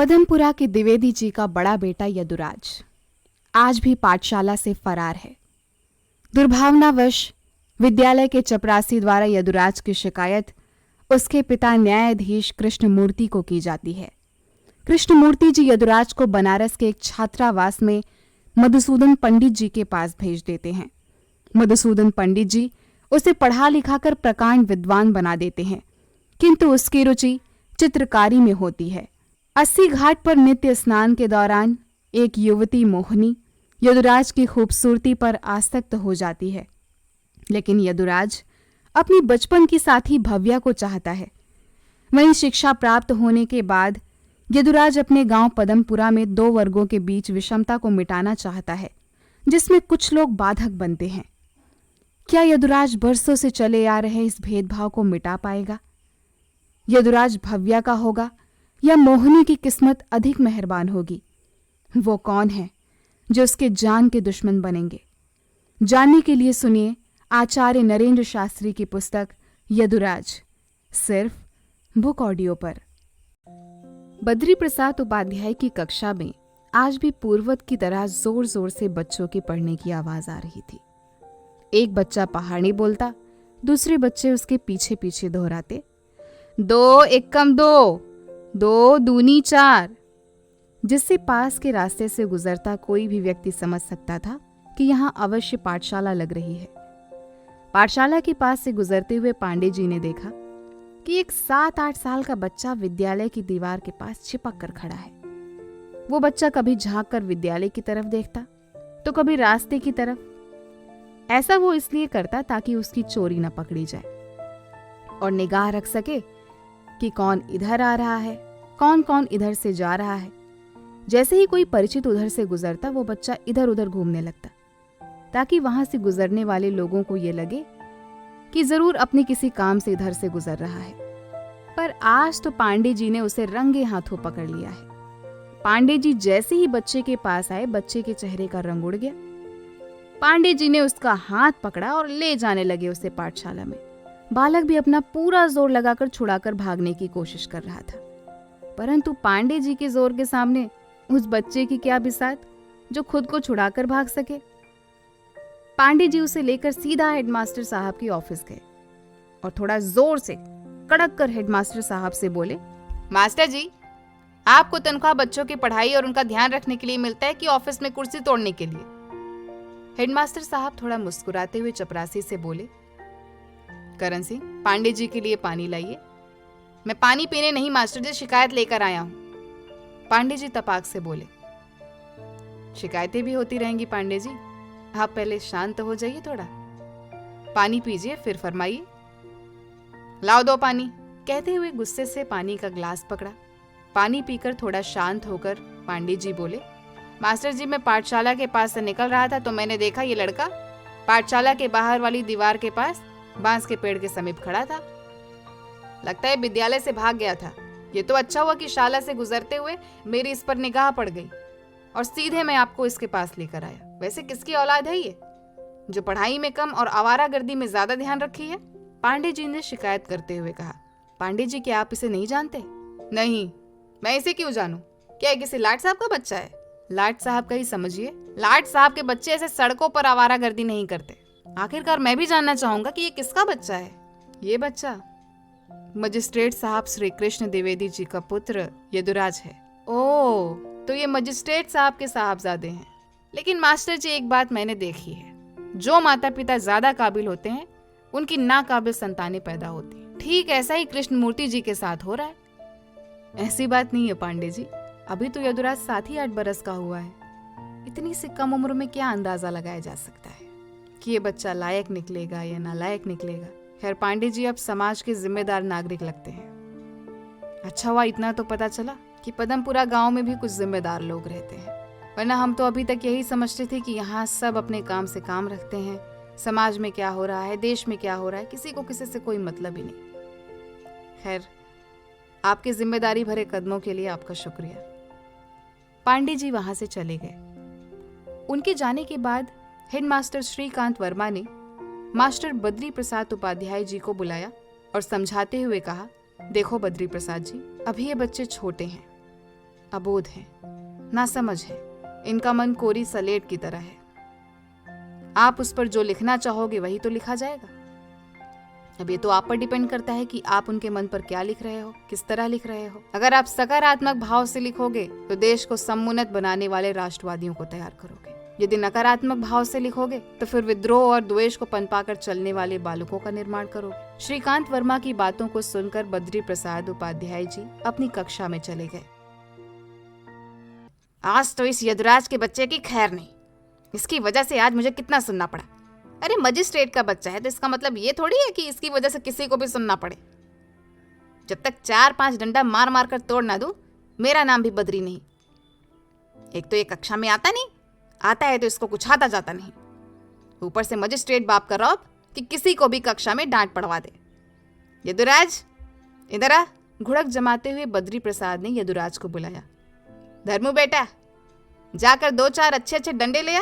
पदमपुरा के द्विवेदी जी का बड़ा बेटा यदुराज आज भी पाठशाला से फरार है। दुर्भावनावश विद्यालय के चपरासी द्वारा यदुराज की शिकायत उसके पिता न्यायाधीश कृष्णमूर्ति को की जाती है। कृष्णमूर्ति जी यदुराज को बनारस के एक छात्रावास में मधुसूदन पंडित जी के पास भेज देते हैं। मधुसूदन पंडित जी उसे पढ़ा लिखाकर प्रकांड विद्वान बना देते हैं, किंतु उसकी रुचि चित्रकारी में होती है। 80 घाट पर नित्य स्नान के दौरान एक युवती मोहिनी यदुराज की खूबसूरती पर आसक्त हो जाती है, लेकिन यदुराज अपनी बचपन की साथी भव्या को चाहता है। वहीं शिक्षा प्राप्त होने के बाद यदुराज अपने गांव पदमपुरा में 2 वर्गों के बीच विषमता को मिटाना चाहता है, जिसमें कुछ लोग बाधक बनते हैं। क्या यदुराज बरसों से चले आ रहे इस भेदभाव को मिटा पाएगा? यदुराज भव्या का होगा या मोहिनी की किस्मत अधिक मेहरबान होगी? वो कौन है जो उसके जान के दुश्मन बनेंगे? जानने के लिए सुनिए आचार्य नरेंद्र शास्त्री की पुस्तक यदुराज, सिर्फ बुक ऑडियो पर। बद्री प्रसाद उपाध्याय की कक्षा में आज भी पूर्वत की तरह जोर जोर से बच्चों के पढ़ने की आवाज आ रही थी। एक बच्चा पहाड़ी बोलता, दूसरे बच्चे उसके पीछे पीछे दोहराते, 2 एकम 2, 2 दूनी 4, जिससे पास के रास्ते से गुजरता कोई भी व्यक्ति समझ सकता था कि यहाँ अवश्य पाठशाला लग रही है। पाठशाला के पास से गुजरते हुए पांडे जी ने देखा कि एक 7-8 साल का बच्चा विद्यालय की दीवार के पास चिपक कर खड़ा है। वो बच्चा कभी झांक कर विद्यालय की तरफ देखता तो कभी रास्ते की तरफ। ऐसा वो इसलिए करता ताकि उसकी चोरी न पकड़ी जाए और निगाह रख सके कि कौन इधर आ रहा है, कौन कौन इधर से जा रहा है। जैसे ही कोई परिचित उधर से गुजरता वो बच्चा इधर उधर घूमने लगता ताकि वहां से गुजरने वाले लोगों को ये लगे कि जरूर अपने किसी काम से इधर से गुजर रहा है। पर आज तो पांडे जी ने उसे रंगे हाथों पकड़ लिया है। पांडे जी जैसे ही बच्चे के पास आए, बच्चे के चेहरे का रंग उड़ गया। पांडे जी ने उसका हाथ पकड़ा और ले जाने लगे उसे पाठशाला में। बालक भी अपना पूरा जोर लगाकर छुड़ाकर भागने की कोशिश कर रहा था, परंतु पांडे जी के जोर के सामने उस बच्चे की क्या बिसात जो खुद को छुड़ाकर भाग सके। पांडे जी उसे लेकर सीधा हेडमास्टर साहब के ऑफिस गए और थोड़ा जोर से कड़क कर हेडमास्टर साहब से बोले, मास्टर जी, आपको तनख्वाह बच्चों की पढ़ाई और उनका ध्यान रखने के लिए मिलता है कि ऑफिस में कुर्सी तोड़ने के लिए? हेडमास्टर साहब थोड़ा मुस्कुराते हुए चपरासी से बोले, करण सिंह, पांडे जी के लिए पानी लाइए। मैं पानी पीने नहीं मास्टर जी, शिकायत लेकर आया हूं। पांडे जी तपाक से बोले, शिकायतें भी होती रहेंगी पांडे जी, आप पहले शांत हो जाइए, थोड़ा पानी पीजिए फिर फरमाइए। लाओ 2 पानी, कहते हुए गुस्से से पानी का ग्लास पकड़ा। पानी पीकर थोड़ा शांत होकर पांडे जी बोले, मास्टर जी, मैं पाठशाला के पास से निकल रहा था तो मैंने देखा ये लड़का पाठशाला के बाहर वाली दीवार के पास बांस के पेड़ के समीप खड़ा था। लगता है विद्यालय से भाग गया था। ये तो अच्छा हुआ कि शाला से गुजरते हुए मेरी इस पर निगाह पड़ गई और सीधे मैं आपको इसके पास लेकर आया। वैसे किसकी औलाद है ये जो पढ़ाई में कम और आवारागर्दी में ज्यादा ध्यान रखी है? पांडे जी ने शिकायत करते हुए कहा। पांडे जी, क्या आप इसे नहीं जानते? नहीं, मैं इसे क्यों जानूं? क्या किसी लाट साहब का बच्चा है? लाट साहब का ही समझिए। लाट साहब के बच्चे ऐसे सड़कों पर आवारागर्दी नहीं करते। आखिरकार मैं भी जानना चाहूंगा कि ये किसका बच्चा है? ये बच्चा मजिस्ट्रेट साहब श्री कृष्ण द्विवेदी जी का पुत्र यदुराज है। ओह, तो ये मजिस्ट्रेट साहब के साहबजादे हैं। लेकिन मास्टर जी, एक बात मैंने देखी है, जो माता पिता ज्यादा काबिल होते हैं उनकी नाकाबिल संतानें पैदा होती हैं। ठीक ऐसा ही कृष्णमूर्ति जी के साथ हो रहा है। ऐसी बात नहीं है पांडे जी, अभी तो यदुराज 7 ही 8 बरस का हुआ है। इतनी सी कम उम्र में क्या अंदाजा लगाया जा सकता है कि ये बच्चा लायक निकलेगा या नालायक निकलेगा? खैर पांडे जी, अब समाज के जिम्मेदार नागरिक लगते हैं। अच्छा हुआ इतना तो पता चला कि पदमपुरा गांव में भी कुछ जिम्मेदार लोग रहते हैं, वरना हम तो अभी तक यही समझते थे कि यहाँ सब अपने काम से काम रखते हैं। समाज में क्या हो रहा है, देश में क्या हो रहा है, किसी को किसी से कोई मतलब ही नहीं। खैर, आपके जिम्मेदारी भरे कदमों के लिए आपका शुक्रिया। पांडे जी वहां से चले गए। उनके जाने के बाद हेडमास्टर श्रीकांत वर्मा ने मास्टर बद्री प्रसाद उपाध्याय जी को बुलाया और समझाते हुए कहा, देखो बद्री प्रसाद जी, अभी ये बच्चे छोटे हैं, अबोध हैं, नासमझ है। इनका मन कोरी सलेट की तरह है। आप उस पर जो लिखना चाहोगे वही तो लिखा जाएगा। अब ये तो आप पर डिपेंड करता है कि आप उनके मन पर क्या लिख रहे हो, किस तरह लिख रहे हो। अगर आप सकारात्मक भाव से लिखोगे तो देश को समुन्नत बनाने वाले राष्ट्रवादियों को तैयार करोगे। यदि नकारात्मक भाव से लिखोगे तो फिर विद्रोह और द्वेष को पनपाकर चलने वाले बालकों का निर्माण करोगे। श्रीकांत वर्मा की बातों को सुनकर बद्री प्रसाद उपाध्याय जी अपनी कक्षा में चले गए। आज तो इस यदुराज के बच्चे की खैर नहीं। इसकी वजह से आज मुझे कितना सुनना पड़ा। अरे मजिस्ट्रेट का बच्चा है तो इसका मतलब ये थोड़ी है कि इसकी वजह से किसी को भी सुनना पड़े। जब तक 4-5 डंडा मार मार कर तोड़ ना दूं, मेरा नाम भी बद्री नहीं। एक तो ये कक्षा में आता नहीं, आता है तो इसको कुछ आता जाता नहीं। ऊपर से मजिस्ट्रेट बाप का रौब कि किसी को भी कक्षा में डांट पड़वा दे। यदुराज इधर आ। घुड़क जमाते हुए बद्री प्रसाद ने यदुराज को बुलाया। धर्मू बेटा, जाकर 2-4 अच्छे डंडे ले आ।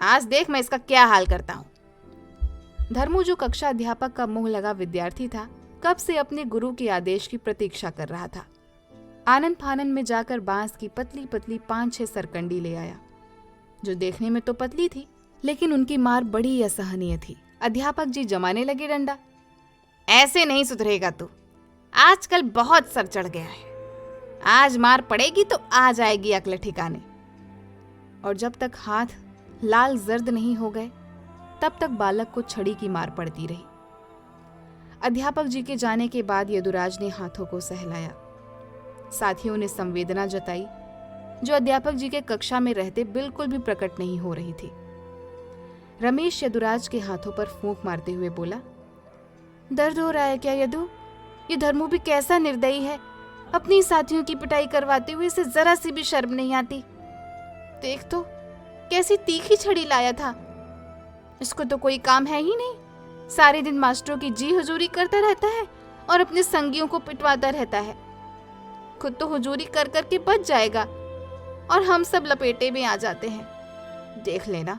आज देख मैं इसका क्या हाल करता हूं। धर्मू, जो कक्षा अध्यापक का मुंह लगा विद्यार्थी था, कब से अपने गुरु के आदेश की प्रतीक्षा कर रहा था। आनन फानन में जाकर बांस की पतली पतली 5-6 सरकंडी ले आया, जो देखने में तो पतली थी लेकिन उनकी मार बड़ी असहनीय थी। अध्यापक जी जमाने लगे डंडा। ऐसे नहीं सुधरेगा तू, आजकल बहुत सर चढ़ गया है। आज मार पड़ेगी तो आ जाएगी अकल ठिकाने। और जब तक हाथ लाल जर्द नहीं हो गए तब तक बालक को छड़ी की मार पड़ती रही। अध्यापक जी के जाने के बाद यदुराज ने हाथों को सहलाया। साथियों ने संवेदना जताई, जो अध्यापक जी के कक्षा में रहते बिल्कुल भी प्रकट नहीं हो रही थी। रमेश यदुराज के हाथों पर फूंक मारते हुए बोला, दर्द हो रहा है क्या यदु? ये धर्मू भी कैसा निर्दयी है, अपनी साथियों की पिटाई करवाते हुए इसे जरा सी भी शर्म नहीं आती। देख तो कैसी तीखी छड़ी लाया था। इसको तो कोई काम है ही नहीं, सारे दिन मास्टरों की जी हुजूरी करता रहता है और अपने संगियों को पिटवाता रहता है। खुद तो हुजूरी कर कर के बच जाएगा और हम सब लपेटे में आ जाते हैं। देख लेना,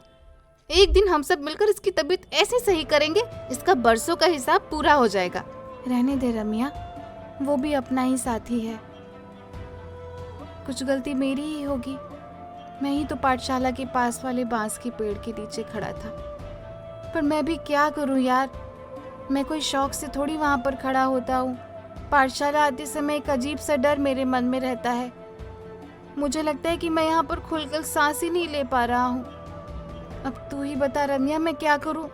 एक दिन हम सब मिलकर इसकी तबीयत ऐसे सही करेंगे, इसका बरसों का हिसाब पूरा हो जाएगा। रहने दे रमिया, वो भी अपना ही साथी है। कुछ गलती मेरी ही होगी। मैं ही तो पाठशाला के पास वाले बांस के पेड़ के नीचे खड़ा था। पर मैं भी क्या करूं यार, मैं कोई शौक से थोड़ी वहां पर खड़ा होता हूँ। पाठशाला आते समय एक अजीब सा डर मेरे मन में रहता है। मुझे लगता है कि मैं यहाँ पर खुलकर सांस ही नहीं ले पा रहा हूँ। अब तू ही बता रम्या, मैं क्या करूँ?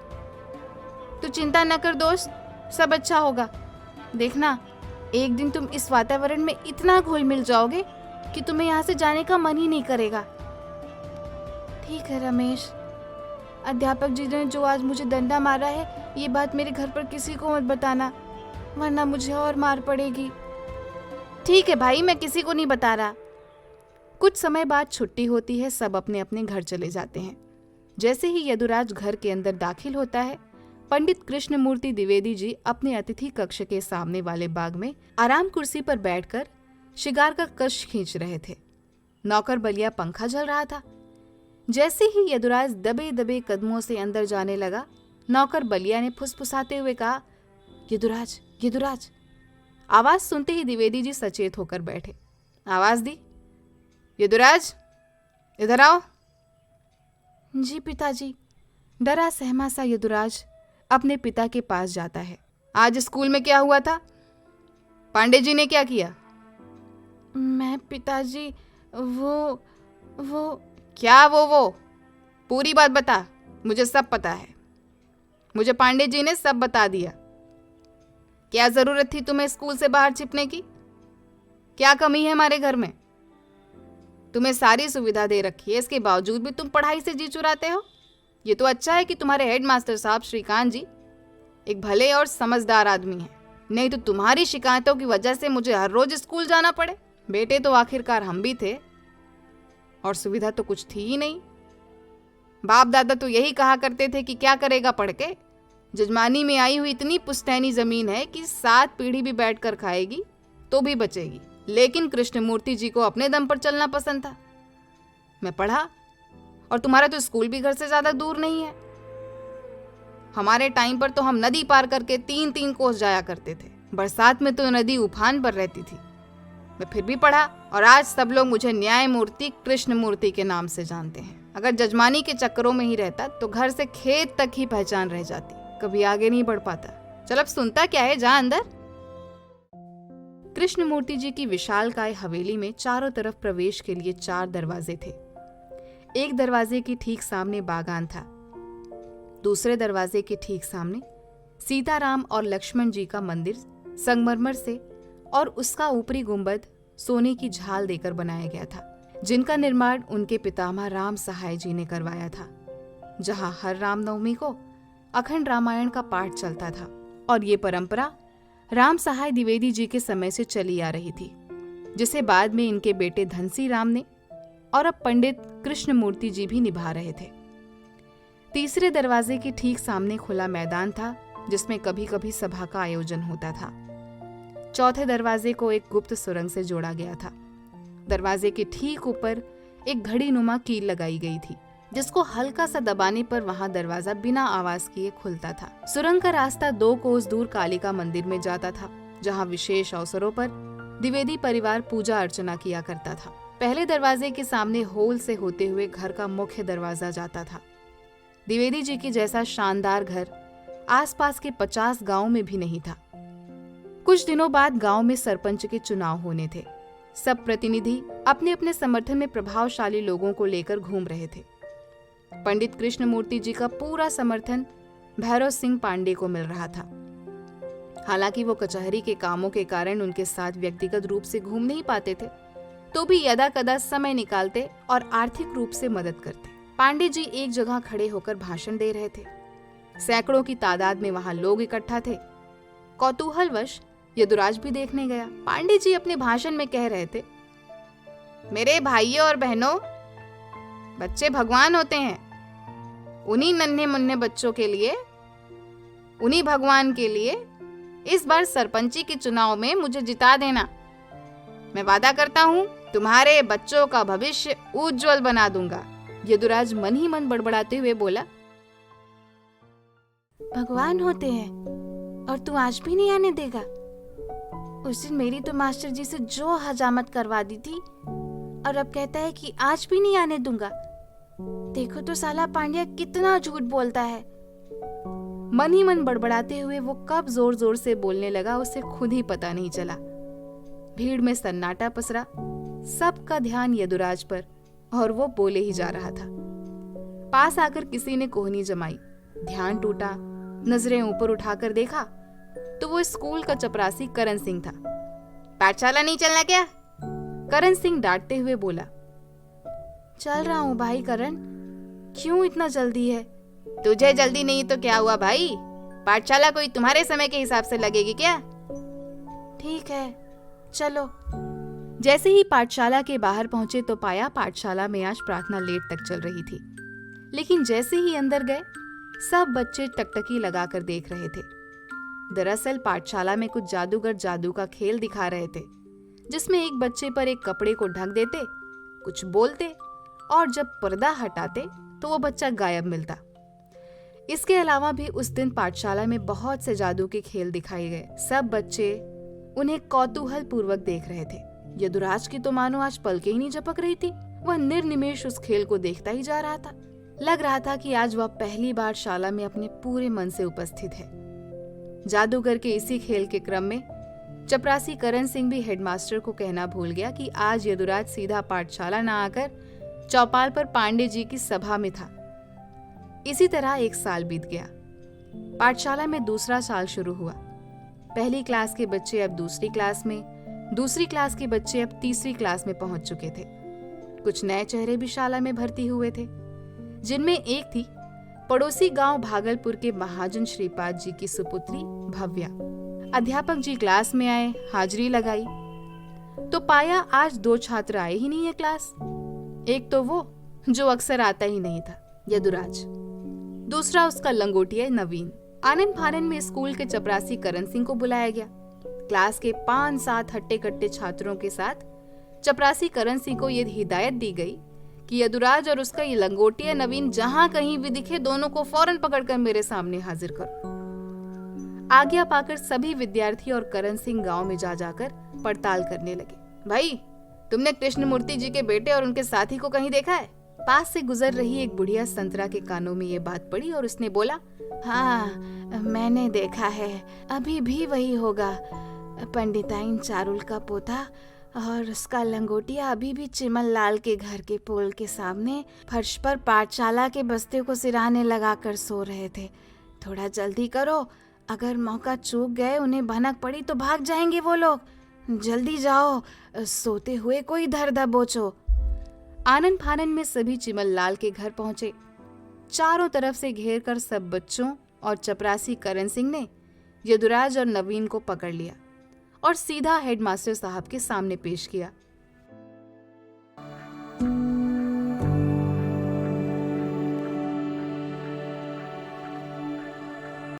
तू चिंता न कर दोस्त, सब अच्छा होगा। देखना, एक दिन तुम इस वातावरण में इतना घुल मिल जाओगे कि तुम्हें यहाँ से जाने का मन ही नहीं करेगा। ठीक है रमेश, अध्यापक जी ने जो आज मुझे डंडा मारा है, ये बात मेरे घर पर किसी को मत बताना, वरना मुझे और मार पड़ेगी। ठीक है भाई, मैं किसी को नहीं बता रहा। कुछ समय बाद छुट्टी होती है, सब अपने अपने घर चले जाते हैं। जैसे ही यदुराज घर के अंदर दाखिल होता है, पंडित कृष्णमूर्ति द्विवेदी जी अपने अतिथि कक्ष के सामने वाले बाग में आराम कुर्सी पर बैठकर शिगार का कश खींच रहे थे। नौकर बलिया पंखा झल रहा था। जैसे ही यदुराज दबे दबे कदमों से अंदर जाने लगा, नौकर बलिया ने फुसफुसाते हुए कहा, यदुराज यदुराज। आवाज सुनते ही द्विवेदी जी सचेत होकर बैठे। आवाज दी, यदुराज इधर आओ। जी पिताजी। डरा सहमा सा यदुराज अपने पिता के पास जाता है। आज स्कूल में क्या हुआ था? पांडे जी ने क्या किया? मैं पिताजी, वो क्या वो? पूरी बात बता, मुझे सब पता है। मुझे पांडे जी ने सब बता दिया। क्या जरूरत थी तुम्हें स्कूल से बाहर छिपने की? क्या कमी है हमारे घर में? तुम्हें सारी सुविधा दे रखी है, इसके बावजूद भी तुम पढ़ाई से जी चुराते हो। ये तो अच्छा है कि तुम्हारे हेडमास्टर साहब श्रीकांत जी एक भले और समझदार आदमी हैं, नहीं तो तुम्हारी शिकायतों की वजह से मुझे हर रोज स्कूल जाना पड़े। बेटे तो आखिरकार हम भी थे और सुविधा तो कुछ थी ही नहीं। बाप दादा तो यही कहा करते थे कि क्या करेगा पढ़ के। जजमानी में आई हुई इतनी पुश्तैनी जमीन है कि 7 पीढ़ी भी बैठकर खाएगी तो भी बचेगी। लेकिन कृष्णमूर्ति जी को अपने दम पर चलना पसंद था। मैं पढ़ा, और तुम्हारा तो स्कूल भी घर से ज्यादा दूर नहीं है। हमारे टाइम पर तो हम नदी पार करके 3-3 कोस जाया करते थे। बरसात में तो नदी उफान पर रहती थी। मैं फिर भी पढ़ा और आज सब लोग मुझे न्यायमूर्ति कृष्णमूर्ति के नाम से जानते हैं। अगर जजमानी के चक्करों में ही रहता तो घर से खेत तक ही पहचान रह जाती, कभी आगे नहीं बढ़ पाता। चल अब सुनता क्या है, जा अंदर। कृष्णमूर्ति जी की विशालकाय हवेली में चारों तरफ प्रवेश के लिए 4 दरवाजे थे। एक दरवाजे के ठीक सामने बागान था, दूसरे दरवाजे के ठीक सामने सीताराम और लक्ष्मण जी का मंदिर संगमरमर से और उसका ऊपरी गुंबद सोने की झाल देकर बनाया गया था, जिनका निर्माण उनके पितामह राम सहाय जी ने करवाया था, जहां हर रामनवमी को अखंड रामायण का पाठ चलता था। और ये परंपरा राम सहाय द्विवेदी जी के समय से चली आ रही थी, जिसे बाद में इनके बेटे धनसी राम ने और अब पंडित कृष्णमूर्ति जी भी निभा रहे थे। तीसरे दरवाजे के ठीक सामने खुला मैदान था, जिसमें कभी कभी सभा का आयोजन होता था। चौथे दरवाजे को एक गुप्त सुरंग से जोड़ा गया था। दरवाजे के ठीक ऊपर एक घड़ी नुमा कील लगाई गई थी, जिसको हल्का सा दबाने पर वहां दरवाजा बिना आवाज किए खुलता था। सुरंग का रास्ता 2 कोस दूर कालिका मंदिर में जाता था, जहां विशेष अवसरों पर द्विवेदी परिवार पूजा अर्चना किया करता था। पहले दरवाजे के सामने होल से होते हुए घर का मुख्य दरवाजा जाता था। द्विवेदी जी की जैसा शानदार घर आसपास के 50 गांव में भी नहीं था। कुछ दिनों बाद गांव में सरपंच के चुनाव होने थे। सब प्रतिनिधि अपने अपने समर्थन में प्रभावशाली लोगों को लेकर घूम रहे थे। पंडित कृष्णमूर्ति जी का पूरा समर्थन भैरव सिंह पांडे को मिल रहा था। हालांकि वो कचहरी के कामों के कारण उनके साथ व्यक्तिगत रूप से घूम नहीं पाते थे, तो भी यदा कदा समय निकालते और आर्थिक रूप से मदद करते। पांडे जी एक जगह खड़े होकर भाषण दे रहे थे। सैकड़ों की तादाद में वहां लोग इकट्ठा थे। कौतूहलवश यदुराज भी देखने गया। पांडे जी अपने भाषण में कह रहे थे, मेरे भाइयों और बहनों, बच्चे भगवान होते हैं। उन्हीं नन्हे मुन्ने बच्चों के लिए, उन्हीं भगवान के लिए इस बार सरपंची के चुनाव में मुझे जिता देना। मैं वादा करता हूँ तुम्हारे बच्चों का भविष्य उज्जवल बना दूंगा। यदुराज मन ही मन बड़बड़ाते हुए बोला, भगवान होते हैं और तू आज भी नहीं आने देगा? उस दिन मेरी तो मास्टर जी से जो हजामत करवा दी थी और अब कहता है कि आज भी नहीं आने दूंगा। देखो तो साला पांड्या कितना झूठ बोलता है। मन ही मन बड़बड़ाते हुए वो कब जोर जोर से बोलने लगा उसे खुद ही पता नहीं चला। भीड़ में सन्नाटा पसरा, सबका ध्यान यदुराज पर और वो बोले ही जा रहा था। पास आकर किसी ने कोहनी जमाई, ध्यान टूटा, नजरें ऊपर उठाकर देखा तो वो स्कूल का चपरासी करण सिंह था। पाठशाला नहीं चलना क्या? करण सिंह डांटते हुए बोला। चल रहा हूँ भाई करण, क्यों इतना जल्दी है? तुझे जल्दी नहीं तो क्या हुआ भाई? पाठशाला कोई तुम्हारे समय के हिसाब से लगेगी क्या? ठीक है चलो। जैसे ही पाठशाला के बाहर पहुंचे तो पाया पाठशाला में आज प्रार्थना लेट तक चल रही थी। लेकिन जैसे ही अंदर गए सब बच्चे टकटकी लगाकर देख रहे थे। दरअसल पाठशाला में कुछ जादूगर जादू का खेल दिखा रहे थे, जिसमें एक बच्चे पर एक कपड़े को ढक देते, कुछ बोलते और जब पर्दा हटाते तो वो बच्चा गायब मिलता। इसके अलावा भी उस दिन पाठशाला में बहुत से जादू के खेल दिखाए गए। सब बच्चे उन्हें कौतूहल पूर्वक देख रहे थे। यदुराज की तो मानो आज पलकें ही नहीं झपक रही थी। वह निर्निमेष उस खेल को देखता ही जा रहा था। लग रहा था कि आज वह पहली बार शाला में अपने पूरे मन से उपस्थित है। जादूगर के इसी खेल के क्रम में चपरासी करण सिंह भी हेडमास्टर को कहना भूल गया कि आज यदुराज सीधा पाठशाला न आकर चौपाल पर पांडे जी की सभा में था। इसी तरह एक साल बीत गया। पाठशाला में दूसरा साल शुरू हुआ। पहली क्लास के बच्चे अब दूसरी क्लास में, दूसरी क्लास के बच्चे अब तीसरी क्लास में पहुंच चुके थे। कुछ नए चेहरे भी शाला में भर्ती हुए थे, जिनमें एक थी पड़ोसी गांव भागलपुर के महाजन श्रीपाद जी की सुपुत्री भव्या। अध्यापक जी क्लास में आए, हाजिरी लगाई तो पाया आज 2 छात्र आए ही नहीं है क्लास। एक तो वो जो अक्सर आता ही नहीं था, यदुराज, दूसरा उसका लंगोटिया नवीन। आनन फानन में स्कूल के चपरासी करण सिंह को बुलाया गया। क्लास के 5-7 हट्टे कट्टे छात्रों के साथ चपरासी करण सिंह को यह हिदायत दी गई कि यदुराज और उसका ये लंगोटिया नवीन जहां कहीं भी दिखे दोनों को फौरन पकड़कर मेरे सामने हाजिर करो। आज्ञा पाकर सभी विद्यार्थी और करण सिंह गांव में जा जाकर पड़ताल करने लगे। भाई, तुमने कृष्णमूर्ति जी के बेटे और उनके साथी को कहीं देखा है? पास से गुजर रही एक बुढ़िया संतरा के कानों में ये बात पड़ी और उसने बोला, हाँ, मैंने देखा है, अभी भी वही होगा। पंडिताइन चारुल का पोता और उसका लंगोटिया अभी भी चिमन लाल के घर के पोल के सामने फर्श पर पाठशाला के बस्ते को सिराने लगाकर सो रहे थे। थोड़ा जल्दी करो, अगर मौका चूक गए, उन्हें भनक पड़ी तो भाग जाएंगे वो लोग। जल्दी जाओ, सोते हुए कोई धर दबोचो। आनन फानन में सभी चिमन लाल के घर पहुंचे। चारों तरफ से घेर कर सब बच्चों और चपरासी करण सिंह ने यदुराज और नवीन को पकड़ लिया और सीधा हेडमास्टर साहब के सामने पेश किया।